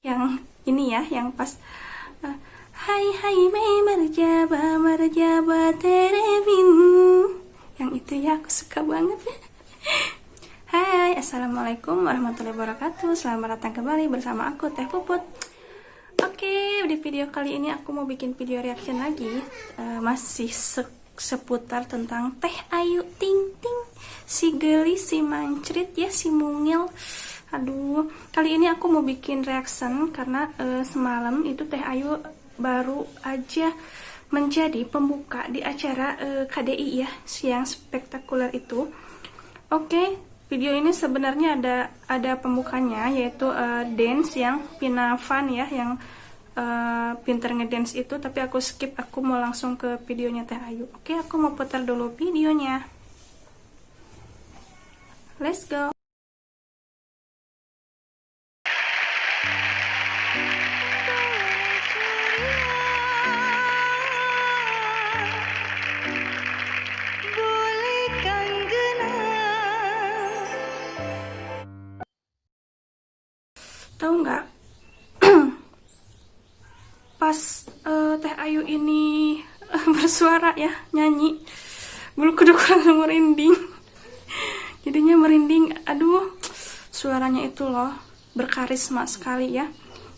Yang ini ya, yang pas hai hai mai marjaba marjaba terebin, yang itu ya aku suka banget. Hai, assalamualaikum warahmatullahi wabarakatuh. Selamat datang kembali bersama aku Teh Puput. Oke, di video kali ini aku mau bikin video reaction lagi. Masih seputar tentang Teh Ayu Ting Ting, si gelis, si mancrit ya, si mungil. Aduh, kali ini aku mau bikin reaction karena semalam itu Teh Ayu baru aja menjadi pembuka di acara KDI ya, yang spektakuler itu. Oke, video ini sebenarnya ada pembukanya, yaitu dance yang Pina Van ya, yang pinter ngedance itu, tapi aku skip, aku mau langsung ke videonya Teh Ayu. Oke, aku mau putar dulu videonya. Let's go. Tahu nggak, pas Teh Ayu ini bersuara ya, nyanyi, bulu kuduk langsung merinding. Jadinya merinding, aduh, suaranya itu loh berkarisma sekali ya.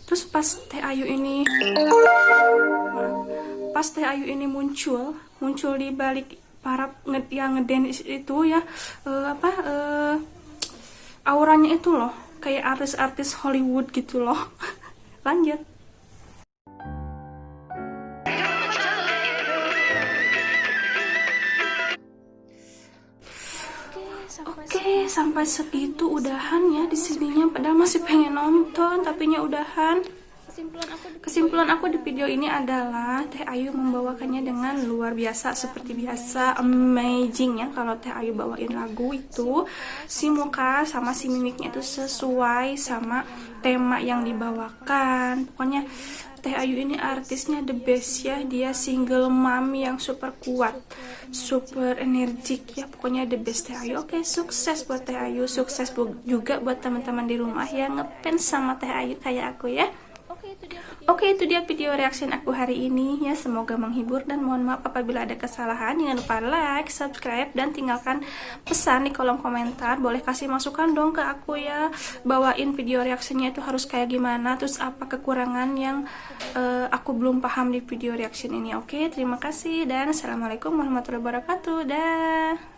Terus pas Teh Ayu ini muncul di balik para yang ngedance itu ya, auranya itu loh kayak artis-artis Hollywood gitu loh. Lanjut. Oke, sampai segitu udahan ya di sininya. Padahal masih pengen nonton, tapinya udahan. Kesimpulan aku di video ini adalah Teh Ayu membawakannya dengan luar biasa, seperti biasa, amazing ya. Kalau Teh Ayu bawain lagu itu, si muka sama si mimiknya itu sesuai sama tema yang dibawakan. Pokoknya Teh Ayu ini artisnya the best ya. Dia single mom yang super kuat, super energik ya. Pokoknya the best Teh Ayu. Oke, sukses buat Teh Ayu, sukses juga buat teman-teman di rumah yang ngefans sama Teh Ayu kayak aku ya. Oke, itu dia video reaction aku hari ini ya. Semoga menghibur dan mohon maaf apabila ada kesalahan. Jangan lupa like, subscribe, dan tinggalkan pesan di kolom komentar. Boleh kasih masukan dong ke aku ya, bawain video reactionnya itu harus kayak gimana, terus apa kekurangan yang aku belum paham di video reaction ini. Oke, terima kasih dan assalamualaikum warahmatullahi wabarakatuh. Dah.